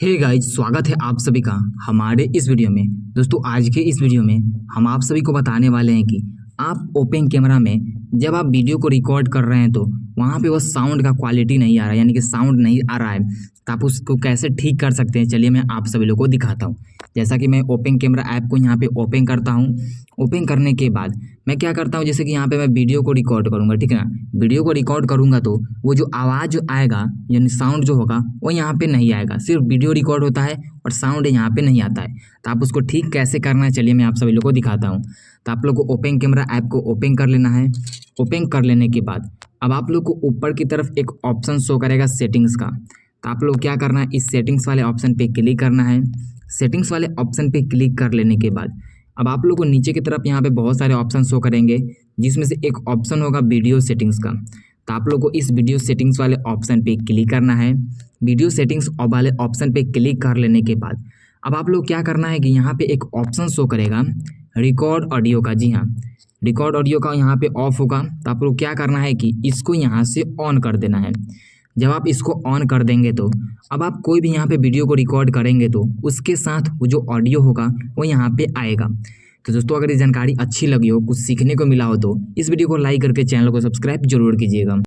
Hey guys, स्वागत है आप सभी का हमारे इस वीडियो में। दोस्तों, आज के इस वीडियो में हम आप सभी को बताने वाले हैं कि आप ओपन कैमरा में जब आप वीडियो को रिकॉर्ड कर रहे हैं तो वहाँ पे वो साउंड का क्वालिटी नहीं आ रहा है, यानी कि साउंड नहीं आ रहा है, तो आप उसको कैसे ठीक कर सकते हैं। चलिए मैं आप सभी लोगों को दिखाता हूँ। जैसा कि मैं ओपन कैमरा ऐप को यहाँ पे ओपन करता हूँ। ओपन करने के बाद मैं क्या करता हूँ, जैसे कि यहाँ पे मैं वीडियो को रिकॉर्ड करूँगा, ठीक है ना। वीडियो को रिकॉर्ड करूँगा तो वो जो आवाज़ जो आएगा, यानी साउंड जो होगा वो यहाँ पे नहीं आएगा, सिर्फ वीडियो रिकॉर्ड होता है और साउंड यहाँ पे नहीं आता है। तो आप उसको ठीक कैसे करना है, चलिए मैं आप सभी लोग को दिखाता हूँ। तो आप लोग को ओपन कैमरा ऐप को ओपन कर लेना है। ओपन कर लेने के बाद अब आप लोग को ऊपर की तरफ एक ऑप्शन शो करेगा सेटिंग्स का। तो आप लोग क्या करना है, इस सेटिंग्स वाले ऑप्शन पे क्लिक करना है। सेटिंग्स वाले ऑप्शन पे क्लिक कर लेने के बाद अब आप लोग को नीचे की तरफ यहाँ पे बहुत सारे ऑप्शन शो करेंगे, जिसमें से एक ऑप्शन होगा वीडियो सेटिंग्स का। तो आप लोग को इस वीडियो सेटिंग्स वाले ऑप्शन पे क्लिक करना है। वीडियो सेटिंग्स वाले ऑप्शन पे क्लिक कर लेने के बाद अब आप लोग क्या करना है कि यहाँ पे एक ऑप्शन शो करेगा रिकॉर्ड ऑडियो का। जी हाँ, रिकॉर्ड ऑडियो का यहाँ पे ऑफ होगा। तो आप लोग क्या करना है कि इसको यहाँ से ऑन कर देना है। जब आप इसको ऑन कर देंगे तो अब आप कोई भी यहाँ पे वीडियो को रिकॉर्ड करेंगे तो उसके साथ वो जो ऑडियो होगा वो यहाँ पे आएगा। तो दोस्तों, अगर ये जानकारी अच्छी लगी हो, कुछ सीखने को मिला हो तो इस वीडियो को लाइक करके चैनल को सब्सक्राइब जरूर कीजिएगा।